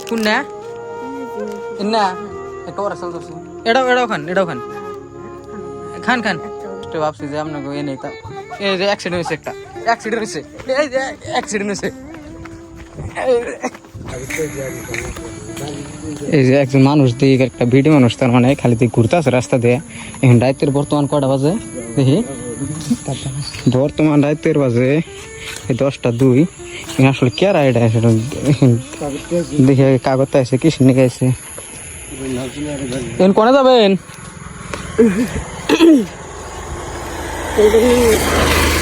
কোন না না একটা ওরা চলতে এটাও এটাও খান খান খান ভাবছি যে আপনাকে এ নেই তা এই যে অ্যাক্সিডেন্ট হয়েছে একটা অ্যাক্সিডেন্ট হয়েছে এই যে অ্যাক্সিডেন্ট হয়েছে এই যে একজন মানুষ দিয়ে একটা ভিডিও মানুষ তার মানে খালি দিয়ে ঘুরতে আছে রাস্তা দিয়ে এখন রাতের বর্তমান কটা বাজে দেখি বর্তমান রাতের বাজে 10:02 আসলে কে রাইড আছে দেখে কাগজটা আছে কি শুনে গেছে এখন কোনে যাবেন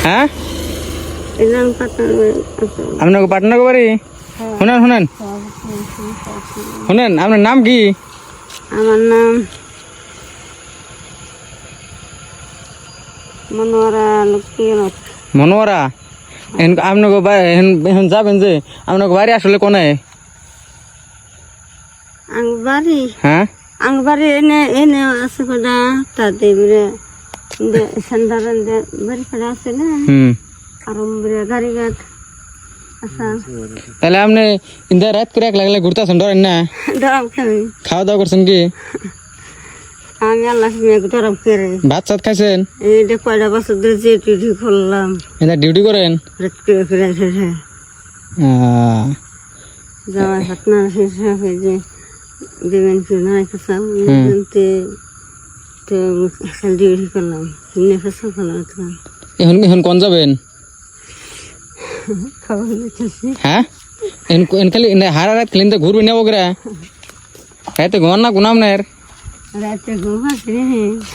হ্যাঁ আপনাকে পাটনা বাড়ি শুনেন আপনার নাম কি? আমার নাম মনোয়ারা। আপনাকে এখন যাবেন যে আপনাকে বাড়ি আসলে কোনে? আংবাড়ি। হ্যাঁ আংবাড়ি এনে এনে আছে কোডা তাদের সন্ধারণ বাড়ি পড়া আছে না আর গাড়ি ঘাট আচ্ছা তাহলে আপনি ইন্দা রাত করে এক লাগলে ঘুরতেছেন ধরেন না ডরাম খাবি খাওয়া দাওয়া করছেন কি? আমি আল্লাহ মেয়ে ডরাম করে ভাত সাত খাইছেন? এই যে কয়টা বছর ধরে যে ডিউটি করলাম এটা ডিউটি করেন? রাত করে ফিরে এসেছে যাওয়া ঘটনা শেষ হয়ে যে দেবেন ফিরে আসতাম তো ডিউটি করলাম ফসল করলাম এখন এখন কোন যাবেন? হ্যাঁ এখন খালি হারা রাত খালি ঘুরবে নেবো করে রাতে ঘুমান না গুনাম নের রাতে ঘুমাচ্ছি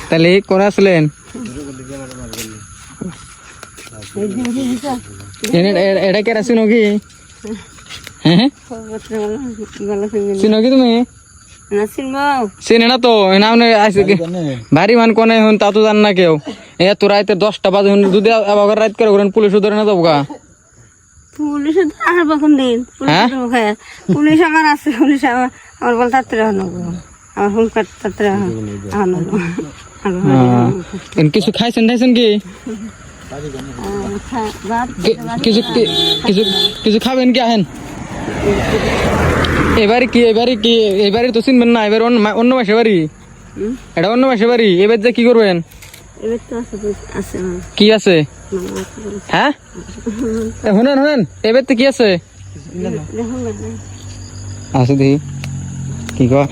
তাহলে কোন আসলেন? এটা কে চিনো কি? হ্যাঁ চিনো কি তুমি? চিনে না তো বাড়ি মান কোনে হন তা তো জান না কেউ এ তো রাতে 10টা বাজে যদি আবার রাত করে ঘুরেন পুলিশ ধরে না যাবো গা পুলিশ আর কখন দিন পুলিশ আমার আছে পুলিশ আমার বল তাড়াতাড়ি আমার হোম কার্ড তাড়াতাড়ি কিছু খাইছেন টাইছেন কি? কিছু কিছু কিছু খাবেন কি? আহেন এবারে কি এবারে তো চিনবেন না এবার অন্য মাসে বাড়ি এটা অন্য মাসে বাড়ি এবার যে কি করবেন? কি আছে? হ্যাঁ শুনেন এবার তো কি আছে আছে দেখি কি কর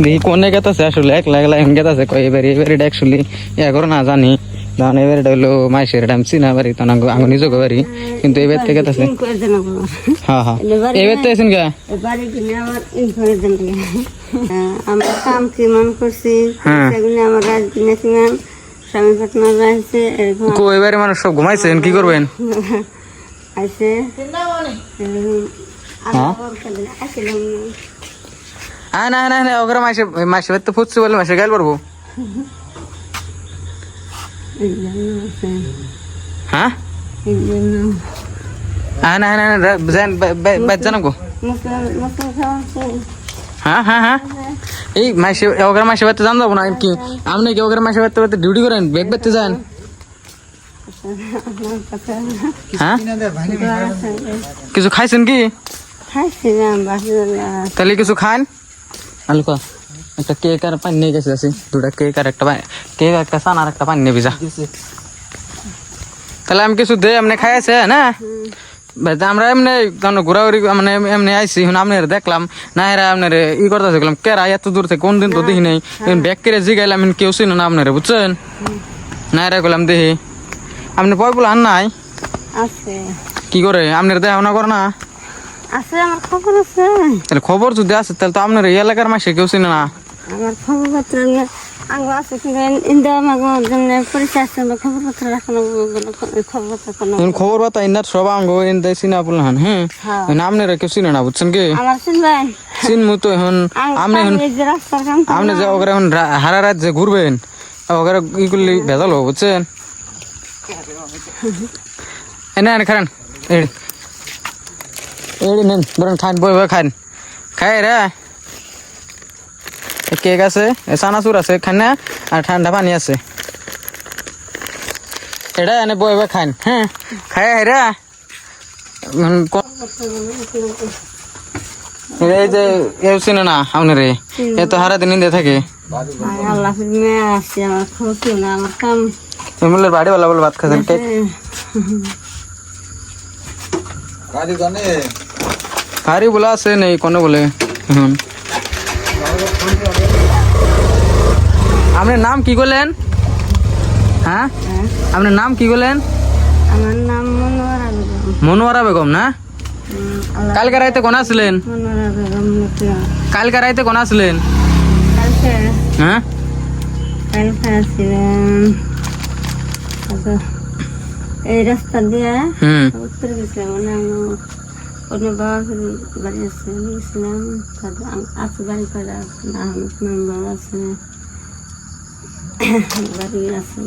দেখি কোনে গেতাছে আসলে একলা এখন গেতাছে কয় এবারে অ্যাকচুয়ালি ইয়া করো না জানি তখন এবার এটা হলো মাইসের এটা আমি চিনা বাড়ি তখন আঙ্গ নিজকে বাড়ি কিন্তু এবার থেকে গেতাছে হ্যাঁ হ্যাঁ এবার তো আছেন গা আমার কাম কিমান করছি আমার রাজ কিনেছিলাম স্বামী পাটনা আছে এবারে মানুষ সব ঘুমাইছেন কি করবেন? আছে না না না ওখানে মাসে তো ফুটছে বলে মাসে গাইল পারবো হ্যাঁ না না না জানো গো হ্যাঁ হ্যাঁ হ্যাঁ এই মাসে ওখানে মাসে বাড়তে জান যাবো না কি আপনি কি ওখানে মাসে বাড়তে ডিউটি করেন ব্যাগ বাড়তে যান? হ্যাঁ কিছু খাইছেন কি? তাহলে কিছু খান আলুকা একটা কেক আর পানি নিয়ে গেছে আছি দুটা কেক আর একটা কেক একটা চান আর একটা পানি নেবি যা তাহলে আমি কিছু দে এমনি খাই আছে না আমরা এমনি ঘোরাঘুরি মানে এমনি আইসি আপনার দেখলাম না এরা আপনার ই করতে দেখলাম কেরা এত দূর থেকে কোন দিন তো দেখি নাই ব্যাগ কেড়ে জিগাইলাম কেউ ছিল না আপনার বুঝছেন না এরা করলাম দেখি আপনি পয় বলে আন নাই কি করে আপনার দেখাশোনা করে না আছে আমার খবর আছে তাহলে খবর যদি আছে তাহলে তো আপনার এই এলাকার মাসে কেউ চিনে না আমার খবর পত্র আঙ্গো আছে ইন্দা মাগো জন্য পরিচয় আছে খবর পত্র রাখনো খবর পাতা ইন্দার সব আঙ্গো ইন্দা চিনা বললেন হ্যাঁ আপনারা কেউ চিনে না বুঝছেন কি আমার চিনবেন চিনমু তো এখন আপনি আপনি যে ওখানে এখন হারা রাত যে ঘুরবেন ওখানে ই করলে ভেজাল হবো বুঝছেন এনে খান নেন বরং খান বই খান খাই রে কেক আছে চানাচুর আছে খান না আর ঠান্ডা পানি আছে এটা এনে বই খান হ্যাঁ খায় হেরা এই যে এও চিনে না আপনার এ তো হারা দিন নিন্দে থাকে আল্লাহ মেয়ে আসছে আমার খুশি না আমার কাম এমলের বাড়ি বলা বলে ভাত খাচ্ছেন কে হারি বলা আছে নেই কোনো বলে আপনার নাম কি করলেন হ্যাঁ আপনার নাম কি করলেন আমার নাম মনোয়ারা বেগম মনোয়ারা বেগম না কালকে রাইতে কোন আসলেন মনোয়ারা বেগম মুখিয়া কালকে রাইতে কোন আসলেন কালকে হ্যাঁ কালকে আসছিলাম এই রাস্তা দিয়ে উত্তর গেছিলাম মানে অন্য বাবার বাড়ি আছে গেছিলাম আছে বাড়ি করা না মেম্বার আছে বাড়ি আছে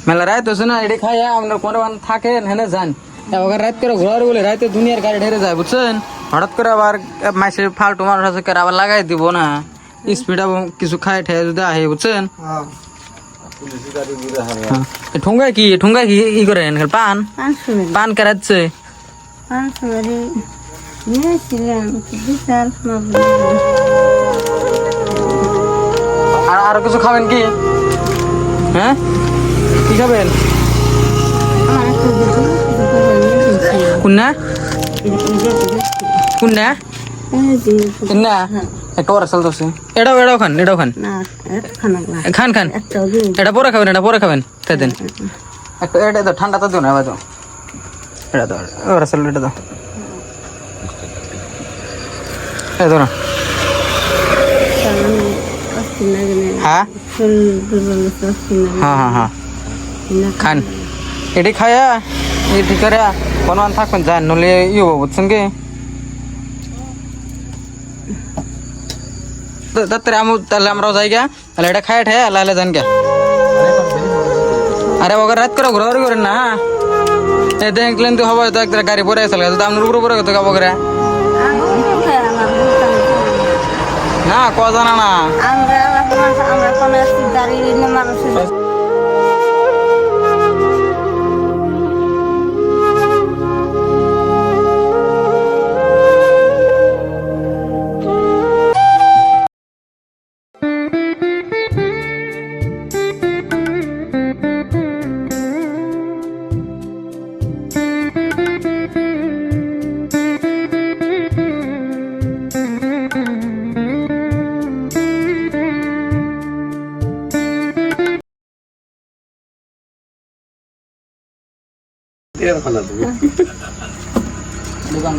মেলা রাত হচ্ছে না এটি খাইয়া আপনার কোনো থাকেন হেনে যান ওখানে রাত করে ঘোরার বলে রাতে দুনিয়ার গাড়ি ঢেরে যায় বুঝছেন হঠাৎ করে আবার মাসের ফাল্টু মানুষ আছে কেন আবার লাগাই দিব না স্পিড কিছু খাই ঠেয়ে যদি আহে বুঝছেন ঠুঙ্গাই কি ই করেন পান পান কেরাচ্ছে নিয়েছিলাম বিশাল আর আরো কিছু খাবেন কি হ্যাঁ কি খাবেন কোননা কোননা না একটা ওরা চলতেছে এটাও খান খান খান এটা পরে খাবেন তাই দেন একটা এটা তো ঠান্ডা তো দিও না তো এটা তো ওরা চল এটা তো এই তো না হ্যাঁ হ্যাঁ খান এটি খায়া এটি করে কোনো থাকবেন যান নলে ই হবো বুঝছেন কি তাহলে আমরাও যাই গা তাহলে এটা খায় ঠে লাইলে যান গে আরে ওকে রাত করে ঘোরাঘুরি করেন না এই দেখলেন তো হবে তো একটা গাড়ি পরে আসলে আপনার উপরে পরে কত গাবো করে না ক জানা না আমরা কোনো গাড়ি মানুষের দোকান